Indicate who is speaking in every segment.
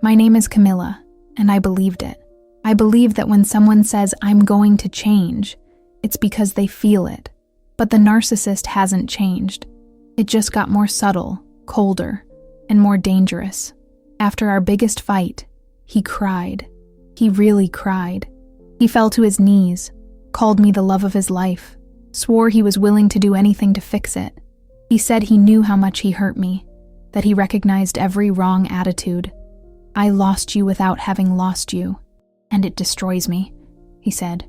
Speaker 1: My name is Camilla, and I believed it. I believed that when someone says, "I'm going to change," it's because they feel it. But the narcissist hasn't changed. It just got more subtle, colder, and more dangerous. After our biggest fight, he cried. He really cried. He fell to his knees, called me the love of his life, swore he was willing to do anything to fix it. He said he knew how much he hurt me, that he recognized every wrong attitude. "I lost you without having lost you, and it destroys me," he said,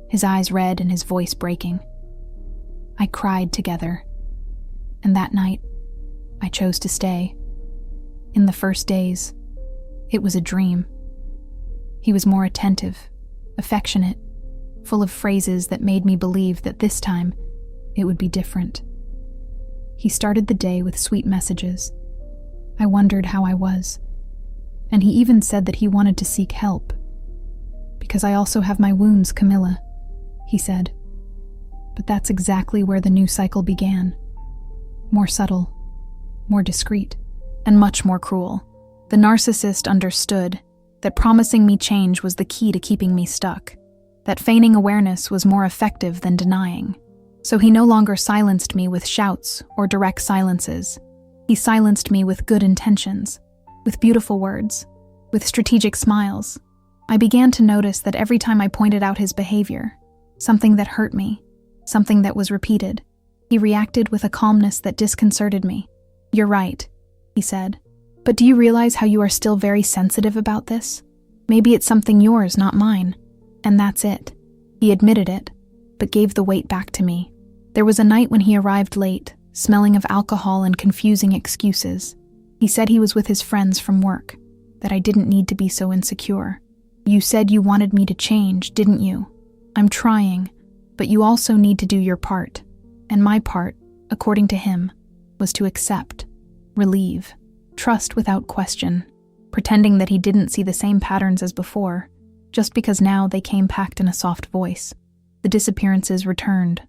Speaker 1: his eyes red and his voice breaking. I cried together, and that night, I chose to stay. In the first days, it was a dream. He was more attentive, affectionate, full of phrases that made me believe that this time, it would be different. He started the day with sweet messages. I wondered how I was, and he even said that he wanted to seek help. "Because I also have my wounds, Camilla," he said. But that's exactly where the new cycle began. More subtle, more discreet, and much more cruel. The narcissist understood that promising me change was the key to keeping me stuck, that feigning awareness was more effective than denying. So he no longer silenced me with shouts or direct silences. He silenced me with good intentions, with beautiful words, with strategic smiles. I began to notice that every time I pointed out his behavior, something that hurt me, something that was repeated, he reacted with a calmness that disconcerted me. "You're right," he said. "But do you realize how you are still very sensitive about this? Maybe it's something yours, not mine." And that's it. He admitted it, but gave the weight back to me. There was a night when he arrived late, smelling of alcohol and confusing excuses. He said he was with his friends from work, that I didn't need to be so insecure. "You said you wanted me to change, didn't you? I'm trying, but you also need to do your part." And my part, according to him, was to accept, relieve, trust without question, pretending that he didn't see the same patterns as before, just because now they came packed in a soft voice. The disappearances returned,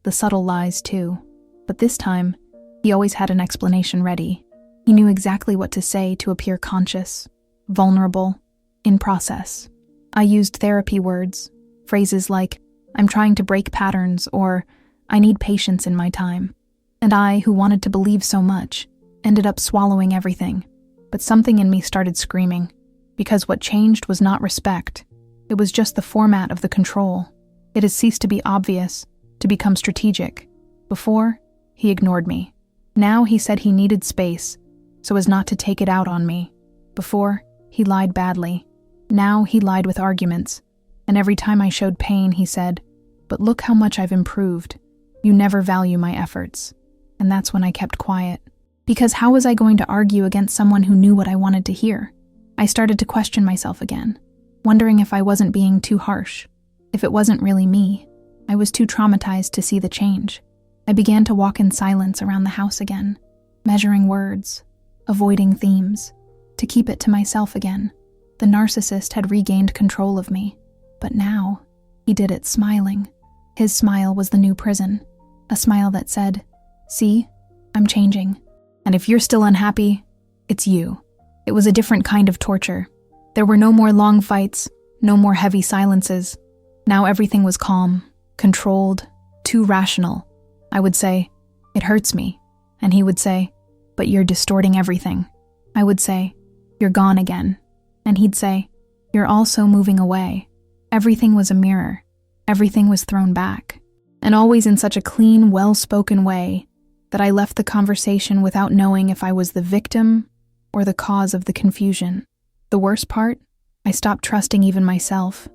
Speaker 1: the subtle lies too. But this time, he always had an explanation ready. He knew exactly what to say to appear conscious, vulnerable, in process. I used therapy words, phrases like, "I'm trying to break patterns," or "I need patience in my time." And I, who wanted to believe so much, ended up swallowing everything. But something in me started screaming, because what changed was not respect. It was just the format of the control. It has ceased to be obvious, to become strategic. Before, he ignored me. Now he said he needed space, so as not to take it out on me. Before, he lied badly. Now he lied with arguments. And every time I showed pain, he said, "But look how much I've improved. You never value my efforts." And that's when I kept quiet. Because how was I going to argue against someone who knew what I wanted to hear? I started to question myself again, wondering if I wasn't being too harsh, if it wasn't really me. I was too traumatized to see the change. I began to walk in silence around the house again, measuring words, avoiding themes, to keep it to myself again. The narcissist had regained control of me, but now he did it smiling. His smile was the new prison, a smile that said, "See, I'm changing. And if you're still unhappy, it's you." It was a different kind of torture. There were no more long fights, no more heavy silences. Now everything was calm, controlled, too rational. I would say, "It hurts me." And he would say, "But you're distorting everything." I would say, "You're gone again." And he'd say, "You're also moving away." Everything was a mirror. Everything was thrown back. And always in such a clean, well-spoken way that I left the conversation without knowing if I was the victim or the cause of the confusion. The worst part, I stopped trusting even myself.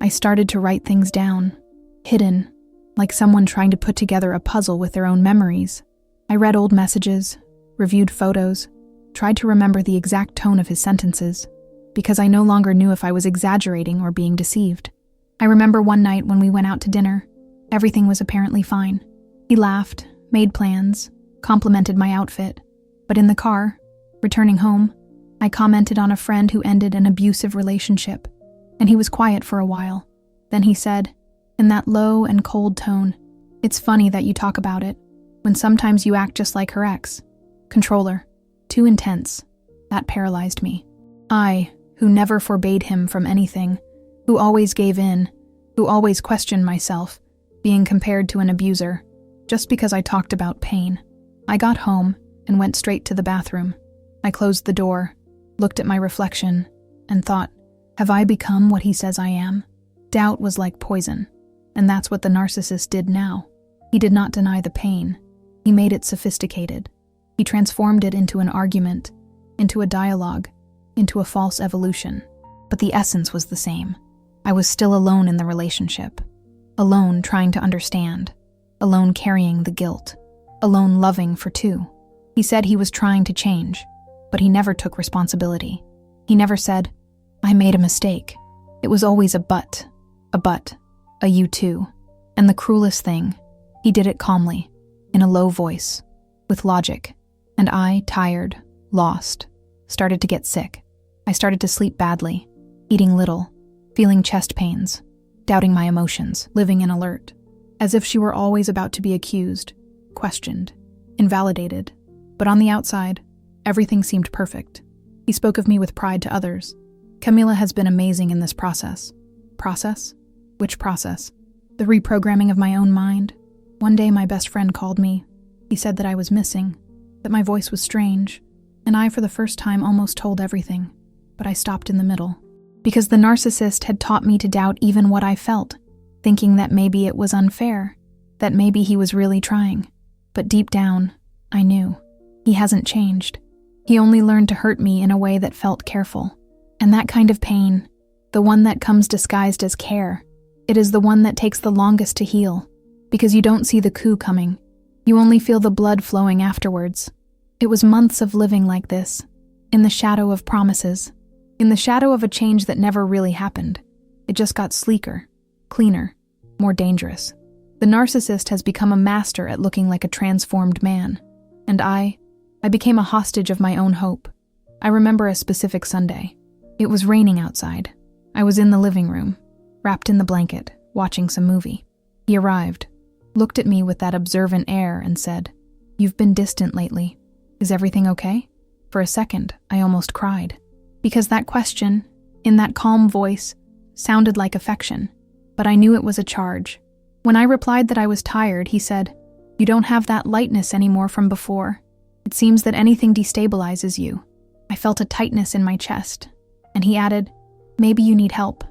Speaker 1: I started to write things down, hidden, like someone trying to put together a puzzle with their own memories. I read old messages, reviewed photos, tried to remember the exact tone of his sentences, because I no longer knew if I was exaggerating or being deceived. I remember one night when we went out to dinner, everything was apparently fine. He laughed, made plans, complimented my outfit, but in the car, returning home, I commented on a friend who ended an abusive relationship, and he was quiet for a while. Then he said, in that low and cold tone, "It's funny that you talk about it, when sometimes you act just like her ex. Controller. Too intense." That paralyzed me. I, who never forbade him from anything, who always gave in, who always questioned myself, being compared to an abuser, just because I talked about pain. I got home and went straight to the bathroom. I closed the door, looked at my reflection, and thought, have I become what he says I am? Doubt was like poison, and that's what the narcissist did now. He did not deny the pain. He made it sophisticated. He transformed it into an argument, into a dialogue, into a false evolution. But the essence was the same. I was still alone in the relationship, alone trying to understand, alone carrying the guilt, alone loving for two. He said he was trying to change, but he never took responsibility. He never said, I made a mistake. It was always a but, a you too. And the cruelest thing, he did it calmly, in a low voice, with logic. And I, tired, lost, started to get sick. I started to sleep badly, eating little, feeling chest pains, doubting my emotions, living in alert, as if she were always about to be accused, questioned, invalidated. But on the outside, everything seemed perfect. He spoke of me with pride to others. Camila has been amazing in this process. Process? Which process? The reprogramming of my own mind. One day my best friend called me. He said that I was missing, that my voice was strange, and I for the first time almost told everything. But I stopped in the middle. Because the narcissist had taught me to doubt even what I felt, thinking that maybe it was unfair, that maybe he was really trying. But deep down, I knew. He hasn't changed. He only learned to hurt me in a way that felt careful. And that kind of pain, the one that comes disguised as care, it is the one that takes the longest to heal, because you don't see the coup coming. You only feel the blood flowing afterwards. It was months of living like this, in the shadow of promises, in the shadow of a change that never really happened. It just got sleeker, cleaner, more dangerous. The narcissist has become a master at looking like a transformed man. And I became a hostage of my own hope. I remember a specific Sunday. It was raining outside. I was in the living room, wrapped in the blanket, watching some movie. He arrived, looked at me with that observant air and said, "You've been distant lately. Is everything okay?" For a second, I almost cried. Because that question, in that calm voice, sounded like affection. But I knew it was a charge. When I replied that I was tired, he said, "You don't have that lightness anymore from before. It seems that anything destabilizes you." I felt a tightness in my chest. And he added, "Maybe you need help."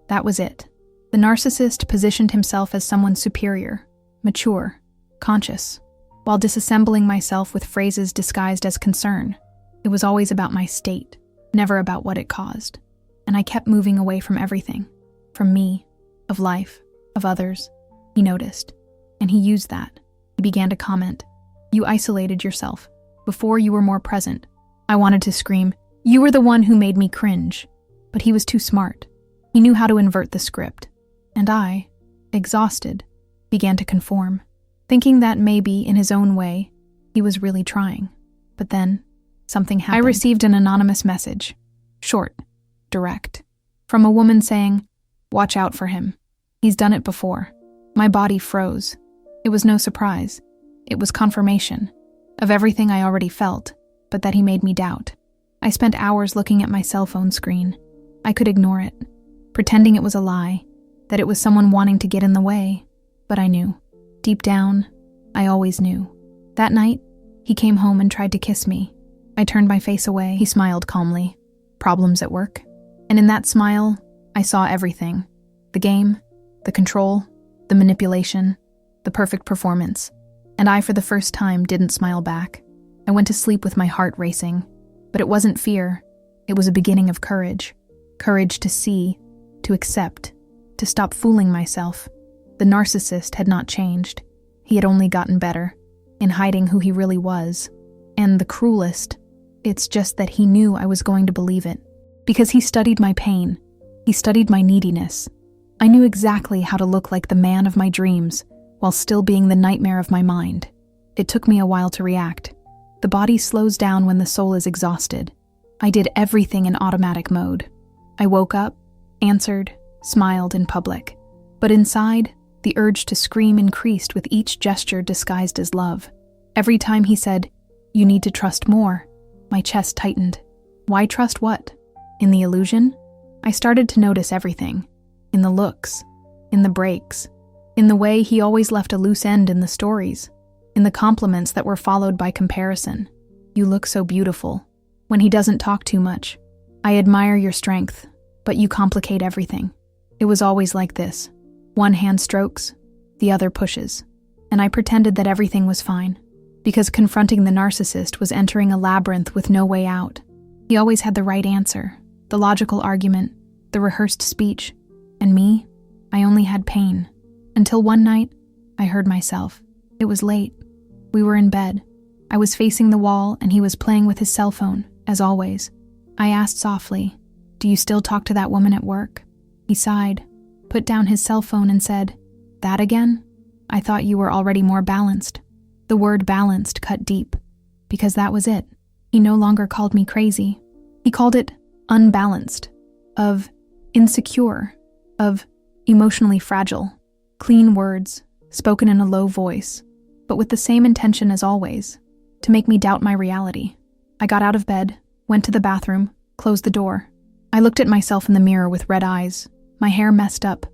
Speaker 1: That was it. The narcissist positioned himself as someone superior, mature, conscious, while disassembling myself with phrases disguised as concern. It was always about my state, never about what it caused. And I kept moving away from everything, from me, of life, of others. He noticed, and he used that. He began to comment, "You isolated yourself. Before you were more present." I wanted to scream, "You were the one who made me cringe." But he was too smart. He knew how to invert the script. And I, exhausted, began to conform, thinking that maybe, in his own way, he was really trying. But then, something happened. I received an anonymous message, short, direct, from a woman saying, "Watch out for him. He's done it before." My body froze. It was no surprise. It was confirmation of everything I already felt, but that he made me doubt. I spent hours looking at my cell phone screen. I could ignore it, pretending it was a lie, that it was someone wanting to get in the way. But I knew. Deep down, I always knew. That night, he came home and tried to kiss me. I turned my face away. He smiled calmly. Problems at work? And in that smile, I saw everything. The game, the control, the manipulation, the perfect performance. And I, for the first time, didn't smile back. I went to sleep with my heart racing. But it wasn't fear. It was a beginning of courage. Courage to see, to accept, to stop fooling myself. The narcissist had not changed. He had only gotten better, in hiding who he really was. And the cruelest, it's just that he knew I was going to believe it. Because he studied my pain. He studied my neediness. I knew exactly how to look like the man of my dreams, while still being the nightmare of my mind. It took me a while to react. The body slows down when the soul is exhausted. I did everything in automatic mode. I woke up, answered, smiled in public. But inside, the urge to scream increased with each gesture disguised as love. Every time he said, "You need to trust more," my chest tightened. Why trust what? in the illusion, I started to notice everything. In the looks, in the breaks, in the way he always left a loose end in the stories, in the compliments that were followed by comparison. You look so beautiful. When he doesn't talk too much. I admire your strength, but you complicate everything. It was always like this. One hand strokes, the other pushes. And I pretended that everything was fine, because confronting the narcissist was entering a labyrinth with no way out. He always had the right answer, the logical argument, the rehearsed speech. And me, I only had pain. Until one night, I heard myself. It was late. We were in bed. I was facing the wall and he was playing with his cell phone, as always. I asked softly, "Do you still talk to that woman at work?" He sighed, put down his cell phone and said, "That again? I thought you were already more balanced." The word balanced cut deep, because that was it. He no longer called me crazy. He called it unbalanced, of insecure, of emotionally fragile. Clean words, spoken in a low voice, but with the same intention as always, to make me doubt my reality. I got out of bed, went to the bathroom, closed the door. I looked at myself in the mirror with red eyes, my hair messed up,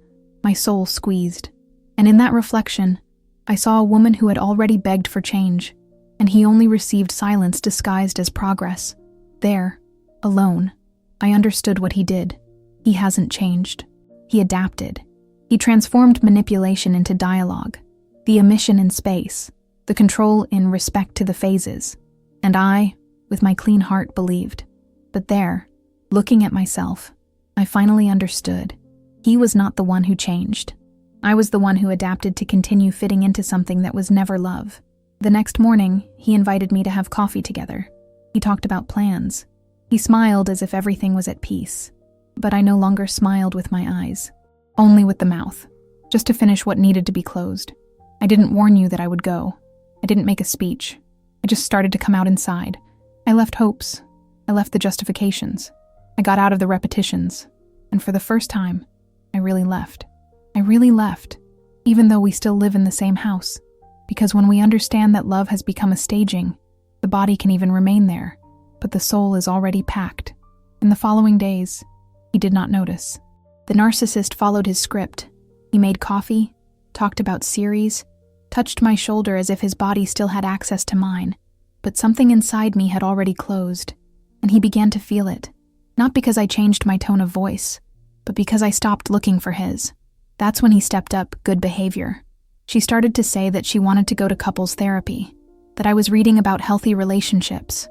Speaker 1: my soul squeezed. And in that reflection, I saw a woman who had already begged for change, and he only received silence disguised as progress. There, alone, I understood what he did. He hasn't changed. He adapted. He transformed manipulation into dialogue, the omission in space, the control in respect to the phases. And I, with my clean heart, believed. But there, looking at myself, I finally understood. He was not the one who changed. I was the one who adapted to continue fitting into something that was never love. The next morning, he invited me to have coffee together. He talked about plans. He smiled as if everything was at peace. But I no longer smiled with my eyes, only with the mouth, just to finish what needed to be closed. I didn't warn you that I would go. I didn't make a speech. I just started to come out inside. I left hopes. I left the justifications. I got out of the repetitions. And for the first time, I really left. I really left, even though we still live in the same house. Because when we understand that love has become a staging, the body can even remain there, but the soul is already packed. In the following days, he did not notice. The narcissist followed his script. He made coffee, talked about series, touched my shoulder as if his body still had access to mine. But something inside me had already closed, and he began to feel it. Not because I changed my tone of voice, but because I stopped looking for his. That's when he stepped up good behavior. She started to say that she wanted to go to couples therapy, that I was reading about healthy relationships,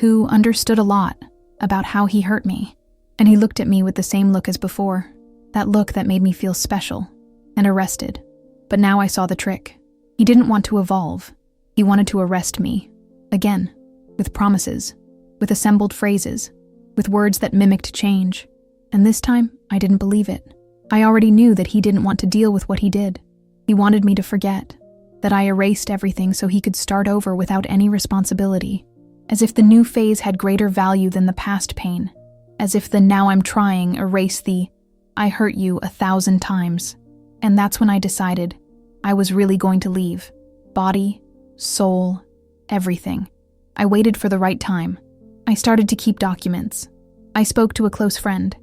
Speaker 1: who understood a lot about how he hurt me. And he looked at me with the same look as before, that look that made me feel special and arrested. But now I saw the trick. He didn't want to evolve. He wanted to arrest me. Again, with promises, with assembled phrases, with words that mimicked change. And this time, I didn't believe it. I already knew that he didn't want to deal with what he did. He wanted me to forget, that I erased everything so he could start over without any responsibility, as if the new phase had greater value than the past pain, as if the "now I'm trying" erased the "I hurt you 1,000 times. And that's when I decided I was really going to leave. Body, soul, everything. I waited for the right time. I started to keep documents. I spoke to a close friend.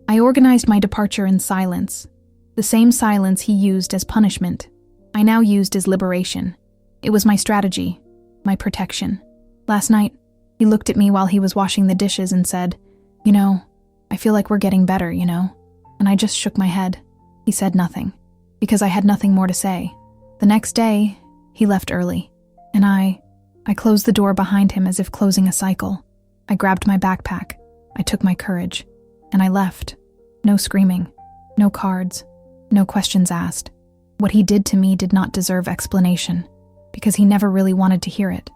Speaker 1: I organized my departure in silence. The same silence he used as punishment, I now used as liberation. It was my strategy, my protection. Last night, he looked at me while he was washing the dishes and said, I feel like we're getting better, And I just shook my head. He said nothing, because I had nothing more to say. The next day, he left early, and I closed the door behind him as if closing a cycle. I grabbed my backpack, I took my courage, and I left. No screaming, no cards, no questions asked. What he did to me did not deserve explanation, because he never really wanted to hear it.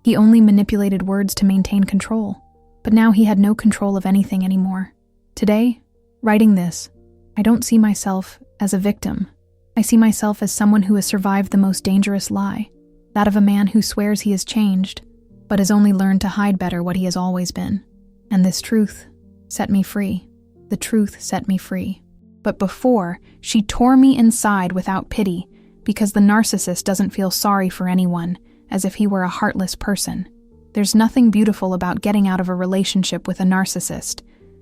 Speaker 1: He only manipulated words to maintain control, but now he had no control of anything anymore. Today, writing this, I don't see myself as a victim. I see myself as someone who has survived the most dangerous lie, that of a man who swears he has changed, but has only learned to hide better what he has always been. And this truth set me free. The truth set me free. But before, she tore me inside without pity, because the narcissist doesn't feel sorry for anyone, as if he were a heartless person. There's nothing beautiful about getting out of a relationship with a narcissist,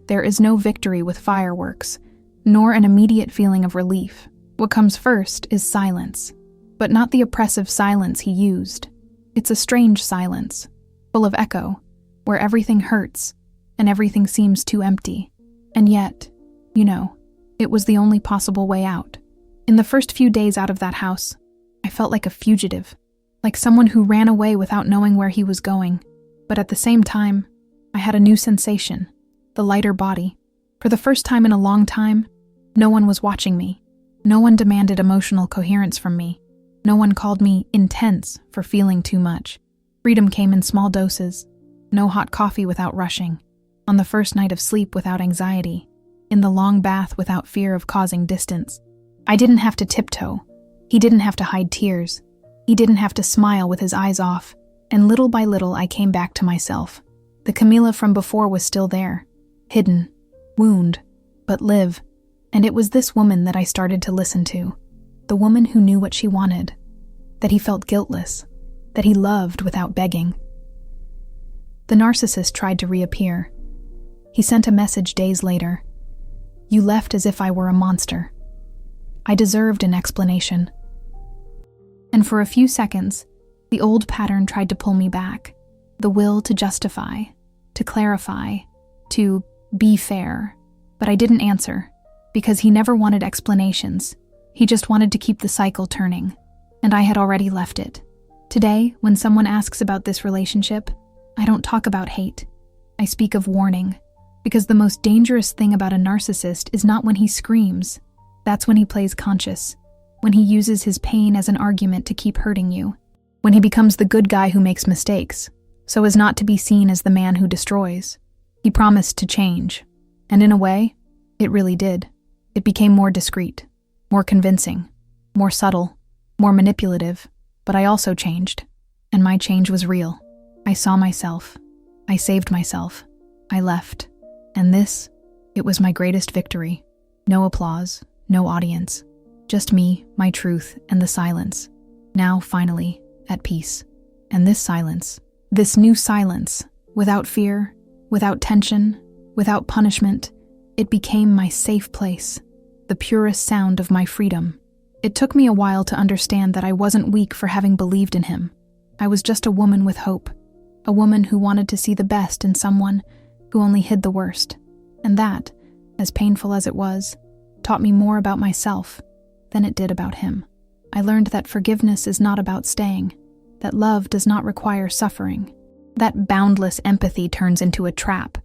Speaker 1: There is no victory with fireworks, nor an immediate feeling of relief. What comes first is silence, but not the oppressive silence he used. It's a strange silence, full of echo, where everything hurts and everything seems too empty. And yet, it was the only possible way out. In the first few days out of that house, I felt like a fugitive, like someone who ran away without knowing where he was going. But at the same time, I had a new sensation, the lighter body. For the first time in a long time, no one was watching me. No one demanded emotional coherence from me. No one called me intense for feeling too much. Freedom came in small doses. No hot coffee without rushing. On the first night of sleep without anxiety. In the long bath without fear of causing distance. I didn't have to tiptoe. He didn't have to hide tears. He didn't have to smile with his eyes off. And little by little I came back to myself. The Camila from before was still there. Hidden. Wound. But live. And it was this woman that I started to listen to. The woman who knew what she wanted. That he felt guiltless. That he loved without begging. The narcissist tried to reappear. He sent a message days later. You left as if I were a monster. I deserved an explanation. And for a few seconds, the old pattern tried to pull me back. The will to justify, to clarify, to be fair. But I didn't answer, because he never wanted explanations. He just wanted to keep the cycle turning, and I had already left it. Today, when someone asks about this relationship, I don't talk about hate. I speak of warning. Because the most dangerous thing about a narcissist is not when he screams. That's when he plays conscious. When he uses his pain as an argument to keep hurting you. When he becomes the good guy who makes mistakes, so as not to be seen as the man who destroys. He promised to change. And in a way, it really did. It became more discreet, more convincing, more subtle, more manipulative. But I also changed. And my change was real. I saw myself. I saved myself. I left. And this, it was my greatest victory. No applause, no audience. Just me, my truth, and the silence. Now, finally, at peace. And this silence, this new silence, without fear, without tension, without punishment, it became my safe place, the purest sound of my freedom. It took me a while to understand that I wasn't weak for having believed in him. I was just a woman with hope, a woman who wanted to see the best in someone who only hid the worst. And that, as painful as it was, taught me more about myself than it did about him. I learned that forgiveness is not about staying, that love does not require suffering, that boundless empathy turns into a trap,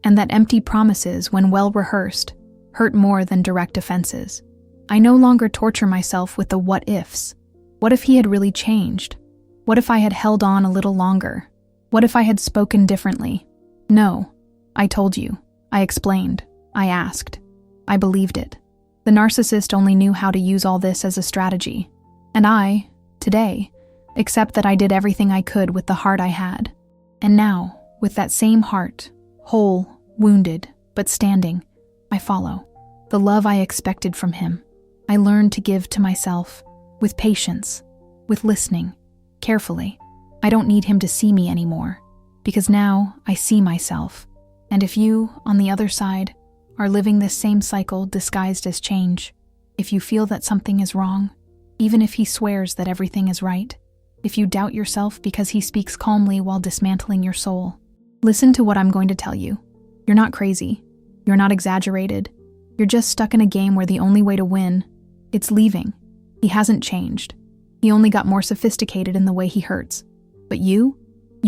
Speaker 1: and that empty promises, when well rehearsed, hurt more than direct offenses. I no longer torture myself with the what-ifs. What if he had really changed? What if I had held on a little longer? What if I had spoken differently? No. I told you. I explained. I asked. I believed it. The narcissist only knew how to use all this as a strategy. And I, today, accept that I did everything I could with the heart I had. And now, with that same heart, whole, wounded, but standing, I follow. The love I expected from him. I learned to give to myself, with patience, with listening, carefully. I don't need him to see me anymore, because now I see myself. And if you, on the other side, are living this same cycle disguised as change, if you feel that something is wrong, even if he swears that everything is right, if you doubt yourself because he speaks calmly while dismantling your soul, listen to what I'm going to tell you. You're not crazy. You're not exaggerated. You're just stuck in a game where the only way to win, it's leaving. He hasn't changed. He only got more sophisticated in the way he hurts. But you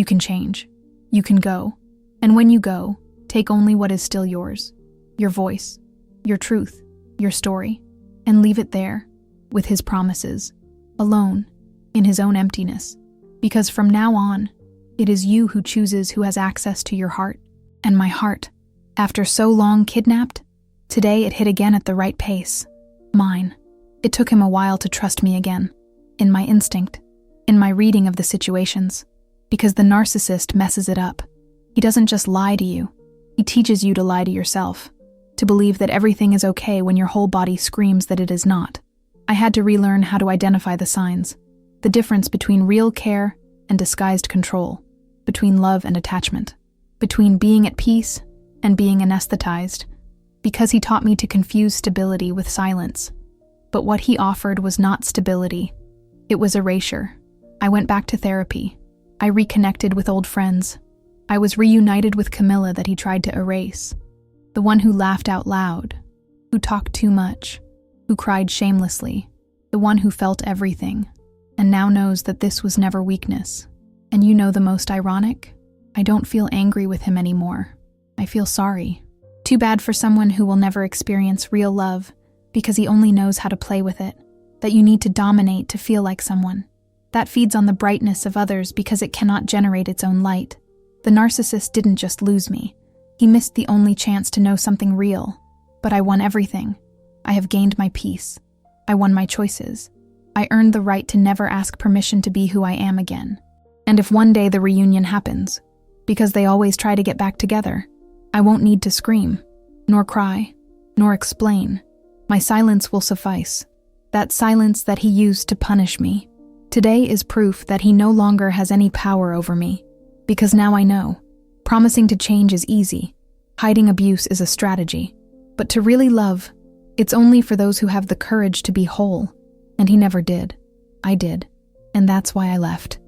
Speaker 1: can change. You can go. And when you go, take only what is still yours. Your voice, your truth, your story, and leave it there, with his promises, alone, in his own emptiness. Because from now on, it is you who chooses who has access to your heart. And my heart, after so long kidnapped, today it hit again at the right pace. Mine. It took him a while to trust me again, in my instinct, in my reading of the situations, because the narcissist messes it up. He doesn't just lie to you, he teaches you to lie to yourself, to believe that everything is okay when your whole body screams that it is not. I had to relearn how to identify the signs, the difference between real care and disguised control, between love and attachment, between being at peace and being anesthetized, because he taught me to confuse stability with silence. But what he offered was not stability. It was erasure. I went back to therapy. I reconnected with old friends. I was reunited with Camilla that he tried to erase. The one who laughed out loud, who talked too much, who cried shamelessly, the one who felt everything, and now knows that this was never weakness. And you know the most ironic? I don't feel angry with him anymore. I feel sorry. Too bad for someone who will never experience real love because he only knows how to play with it, that you need to dominate to feel like someone. That feeds on the brightness of others because it cannot generate its own light. The narcissist didn't just lose me. He missed the only chance to know something real. But I won everything. I have gained my peace. I won my choices. I earned the right to never ask permission to be who I am again. And if one day the reunion happens, because they always try to get back together, I won't need to scream, nor cry, nor explain. My silence will suffice. That silence that he used to punish me. Today is proof that he no longer has any power over me, because now I know. Promising to change is easy. Hiding abuse is a strategy. But to really love, it's only for those who have the courage to be whole. And he never did. I did. And that's why I left.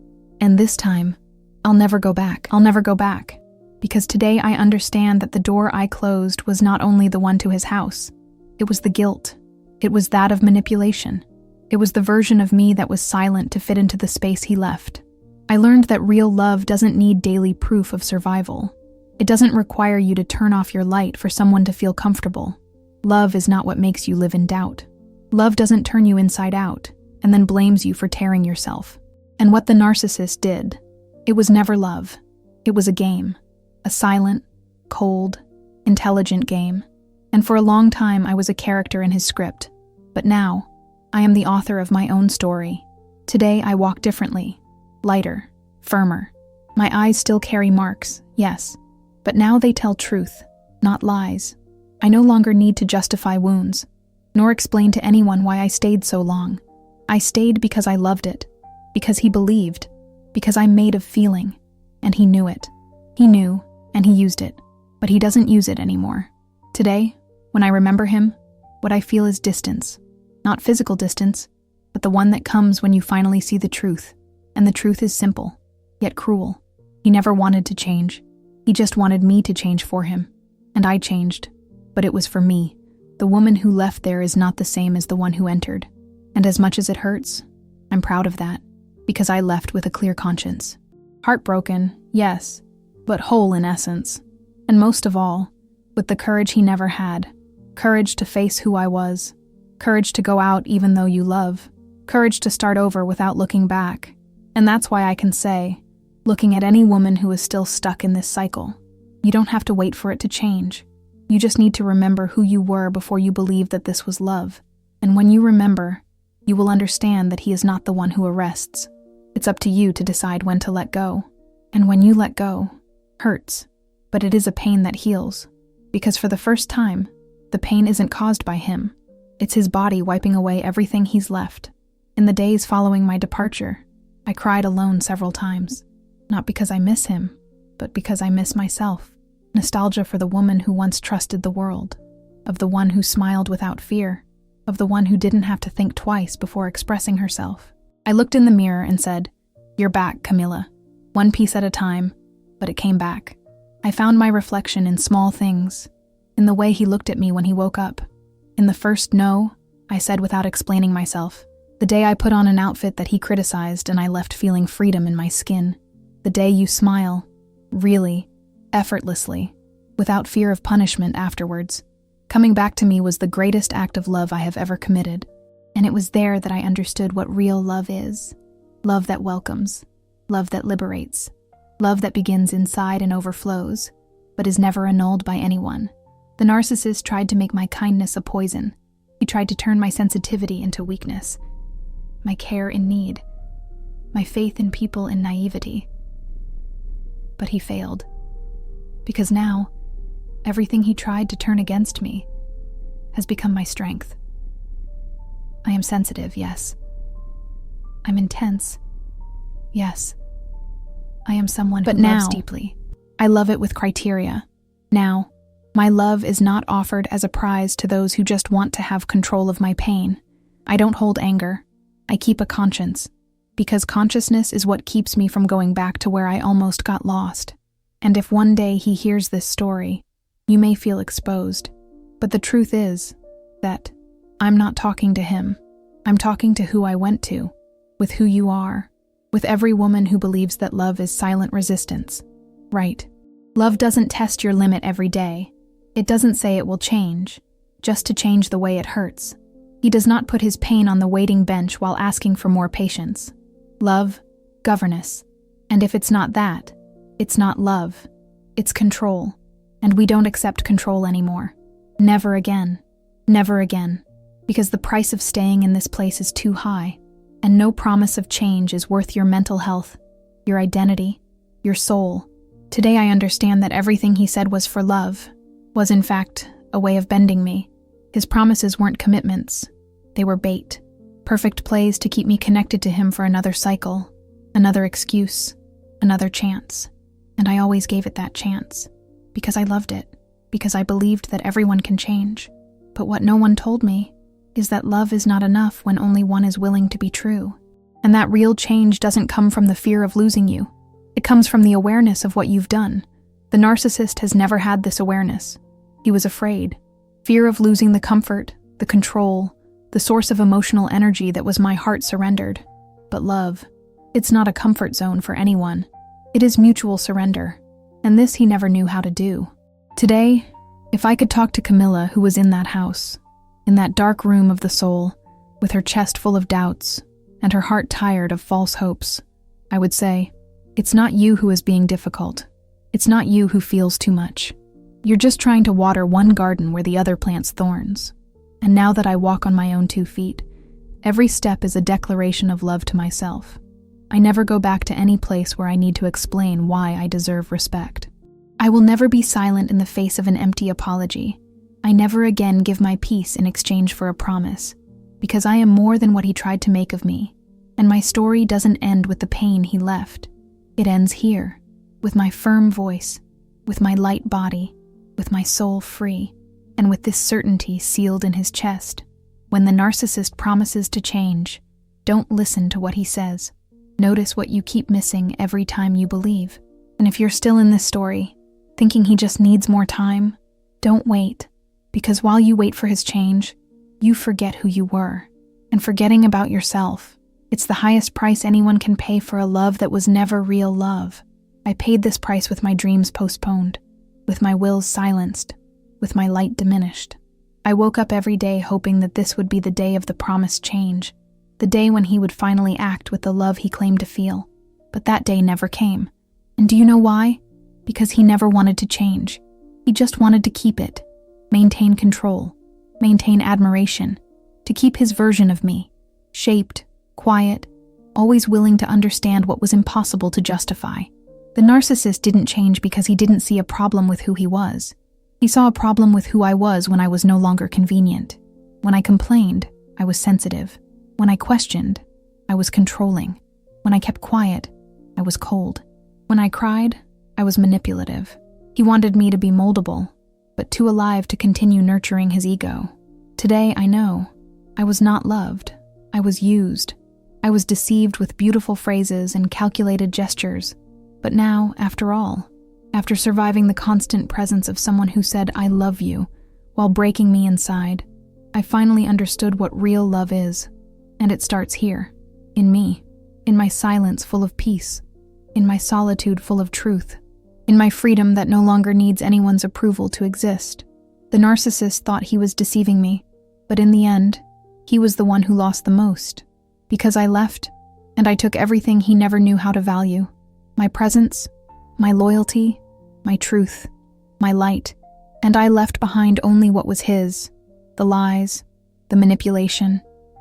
Speaker 1: And this time, I'll never go back. I'll never go back. Because today I understand that the door I closed was not only the one to his house. It was the guilt. It was that of manipulation. It was the version of me that was silent to fit into the space he left. I learned that real love doesn't need daily proof of survival. It doesn't require you to turn off your light for someone to feel comfortable. Love is not what makes you live in doubt. Love doesn't turn you inside out and then blames you for tearing yourself. And what the narcissist did, it was never love. It was a game. A silent, cold, intelligent game. And for a long time I was a character in his script. But now, I am the author of my own story. Today I walk differently. Lighter, firmer. My eyes still carry marks, yes. But now they tell truth, not lies. I no longer need to justify wounds, nor explain to anyone why I stayed so long. I stayed because I loved it, because he believed, because I'm made of feeling, and he knew it. He knew, and he used it, but he doesn't use it anymore. Today, when I remember him, what I feel is distance. Not physical distance, but the one that comes when you finally see the truth. And the truth is simple, yet cruel. He never wanted to change. He just wanted me to change for him. And I changed. But it was for me. The woman who left there is not the same as the one who entered. And as much as it hurts, I'm proud of that, because I left with a clear conscience. Heartbroken, yes, but whole in essence. And most of all, with the courage he never had. Courage to face who I was. Courage to go out even though you love. Courage to start over without looking back. And that's why I can say, looking at any woman who is still stuck in this cycle, you don't have to wait for it to change. You just need to remember who you were before you believed that this was love. And when you remember, you will understand that he is not the one who arrests. It's up to you to decide when to let go. And when you let go, hurts. But it is a pain that heals. Because for the first time, the pain isn't caused by him. It's his body wiping away everything he's left. In the days following my departure, I cried alone several times. Not because I miss him, but because I miss myself. Nostalgia for the woman who once trusted the world. Of the one who smiled without fear. Of the one who didn't have to think twice before expressing herself. I looked in the mirror and said, "You're back, Camilla. One piece at a time," but it came back. I found my reflection in small things. In the way he looked at me when he woke up. In the first "no," I said without explaining myself. The day I put on an outfit that he criticized and I left feeling freedom in my skin. The day you smile, really, effortlessly, without fear of punishment afterwards. Coming back to me was the greatest act of love I have ever committed. And it was there that I understood what real love is. Love that welcomes. Love that liberates. Love that begins inside and overflows, but is never annulled by anyone. The narcissist tried to make my kindness a poison. He tried to turn my sensitivity into weakness. My care in need. My faith in people in naivety. But he failed. Because now, everything he tried to turn against me has become my strength. I am sensitive, yes. I'm intense, yes. I am someone who loves deeply. I love it with criteria. Now, My love is not offered as a prize to those who just want to have control of my pain. I don't hold anger. I keep a conscience, because consciousness is what keeps me from going back to where I almost got lost. And if one day he hears this story, you may feel exposed. But the truth is that I'm not talking to him. I'm talking to who I went to, with who you are, with every woman who believes that love is silent resistance. Right. Love doesn't test your limit every day. It doesn't say it will change, just to change the way it hurts. He does not put his pain on the waiting bench while asking for more patience. Love, governess. And if it's not that, it's not love. It's control. And we don't accept control anymore. Never again. Never again. Because the price of staying in this place is too high, and no promise of change is worth your mental health, your identity, your soul. Today I understand that everything he said was for love, was in fact a way of bending me. His promises weren't commitments. They were bait. Perfect plays to keep me connected to him for another cycle, another excuse, another chance. And I always gave it that chance. Because I loved it. Because I believed that everyone can change. But what no one told me is that love is not enough when only one is willing to be true. And that real change doesn't come from the fear of losing you. It comes from the awareness of what you've done. The narcissist has never had this awareness. He was afraid. Fear of losing the comfort, the control, the source of emotional energy that was my heart surrendered. But love, it's not a comfort zone for anyone. It is mutual surrender. And this he never knew how to do. Today, if I could talk to Camilla, who was in that house, in that dark room of the soul, with her chest full of doubts and her heart tired of false hopes, I would say, it's not you who is being difficult. It's not you who feels too much. You're just trying to water one garden where the other plants thorns. And now that I walk on my own 2 feet, every step is a declaration of love to myself. I never go back to any place where I need to explain why I deserve respect. I will never be silent in the face of an empty apology. I never again give my peace in exchange for a promise, because I am more than what he tried to make of me, and my story doesn't end with the pain he left. It ends here, with my firm voice, with my light body, with my soul free, and with this certainty sealed in his chest. When the narcissist promises to change, don't listen to what he says. Notice what you keep missing every time you believe. And if you're still in this story, thinking he just needs more time, don't wait. Because while you wait for his change, you forget who you were. And forgetting about yourself, it's the highest price anyone can pay for a love that was never real love. I paid this price with my dreams postponed, with my wills silenced, with my light diminished. I woke up every day hoping that this would be the day of the promised change, the day when he would finally act with the love he claimed to feel. But that day never came. And do you know why? Because he never wanted to change. He just wanted to keep it. Maintain control, maintain admiration, to keep his version of me, shaped, quiet, always willing to understand what was impossible to justify. The narcissist didn't change because he didn't see a problem with who he was. He saw a problem with who I was when I was no longer convenient. When I complained, I was sensitive. When I questioned, I was controlling. When I kept quiet, I was cold. When I cried, I was manipulative. He wanted me to be moldable, but too alive to continue nurturing his ego. Today, I know. I was not loved. I was used. I was deceived with beautiful phrases and calculated gestures. But now, after all, after surviving the constant presence of someone who said, "I love you," while breaking me inside, I finally understood what real love is. And it starts here, in me, in my silence full of peace, in my solitude full of truth, in my freedom that no longer needs anyone's approval to exist. The narcissist thought he was deceiving me, but in the end, he was the one who lost the most, because I left, and I took everything he never knew how to value. My presence, my loyalty, my truth, my light, and I left behind only what was his, the lies, the manipulation,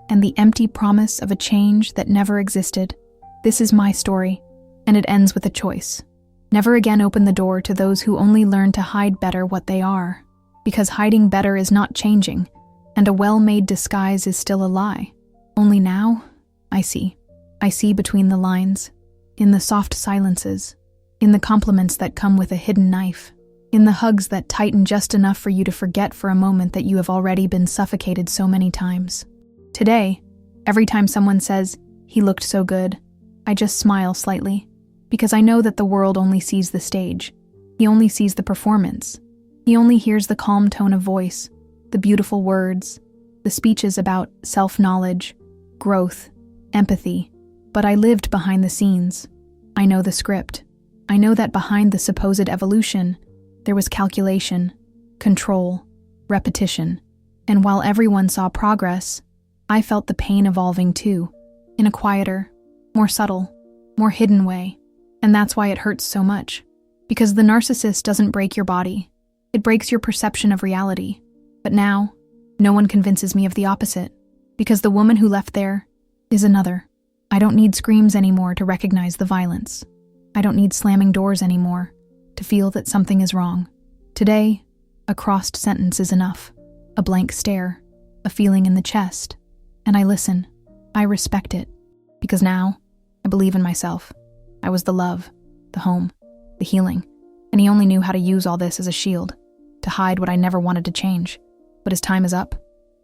Speaker 1: and the empty promise of a change that never existed. This is my story, and it ends with a choice. Never again open the door to those who only learn to hide better what they are, because hiding better is not changing, and a well-made disguise is still a lie. Only now, I see. I see between the lines, in the soft silences, in the compliments that come with a hidden knife. in the hugs that tighten just enough for you to forget for a moment that you have already been suffocated so many times. Today, every time someone says, "He looked so good," I just smile slightly, because I know that the world only sees the stage. He only sees the performance. He only hears the calm tone of voice, the beautiful words, the speeches about self-knowledge, growth, empathy. But I lived behind the scenes. I know the script. I know that behind the supposed evolution, there was calculation, control, repetition. And while everyone saw progress, I felt the pain evolving too, in a quieter, more subtle, more hidden way. And that's why it hurts so much. Because the narcissist doesn't break your body. It breaks your perception of reality. But now, no one convinces me of the opposite. Because the woman who left there is another. I don't need screams anymore to recognize the violence. I don't need slamming doors anymore to feel that something is wrong. Today, a crossed sentence is enough. A blank stare, a feeling in the chest. And I listen. I respect it. Because now, I believe in myself. I was the love, the home, the healing. And he only knew how to use all this as a shield, to hide what I never wanted to change. But his time is up,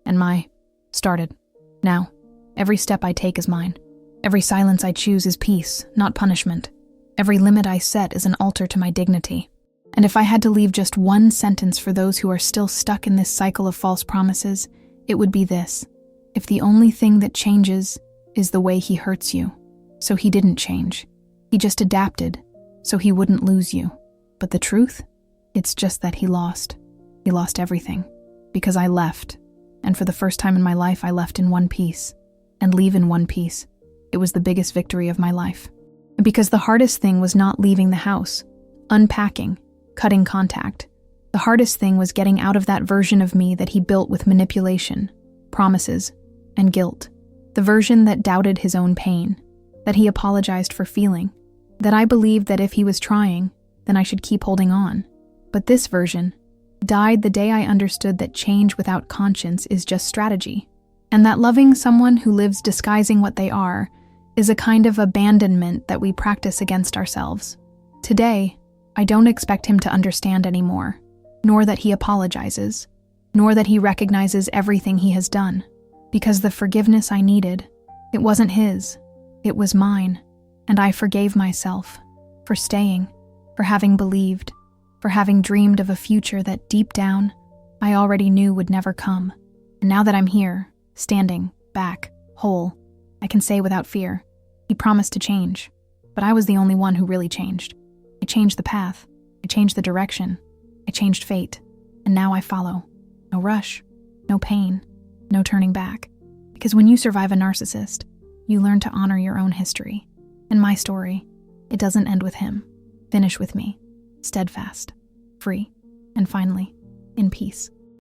Speaker 1: and my started. Now, every step I take is mine. Every silence I choose is peace, not punishment. Every limit I set is an altar to my dignity. And if I had to leave just one sentence for those who are still stuck in this cycle of false promises, it would be this: if the only thing that changes is the way he hurts you, so he didn't change. He just adapted, so he wouldn't lose you. But the truth? It's just that he lost. He lost everything. Because I left. And for the first time in my life, I left in one piece. And leave in one piece. It was the biggest victory of my life. And because the hardest thing was not leaving the house, unpacking, cutting contact. The hardest thing was getting out of that version of me that he built with manipulation, promises, and guilt. The version that doubted his own pain, that he apologized for feeling, that I believed that if he was trying, then I should keep holding on. But this version died the day I understood that change without conscience is just strategy, and that loving someone who lives disguising what they are is a kind of abandonment that we practice against ourselves. Today, I don't expect him to understand anymore, nor that he apologizes, nor that he recognizes everything he has done, because the forgiveness I needed, it wasn't his, it was mine, and I forgave myself for staying, for having believed, for having dreamed of a future that deep down, I already knew would never come. And now that I'm here, standing, back, whole, I can say without fear, he promised to change, but I was the only one who really changed. I changed the path, I changed the direction, I changed fate, and now I follow. No rush, no pain, no turning back. Because when you survive a narcissist, you learn to honor your own history. And my story, it doesn't end with him. Finish with me, steadfast, free, and finally, in peace.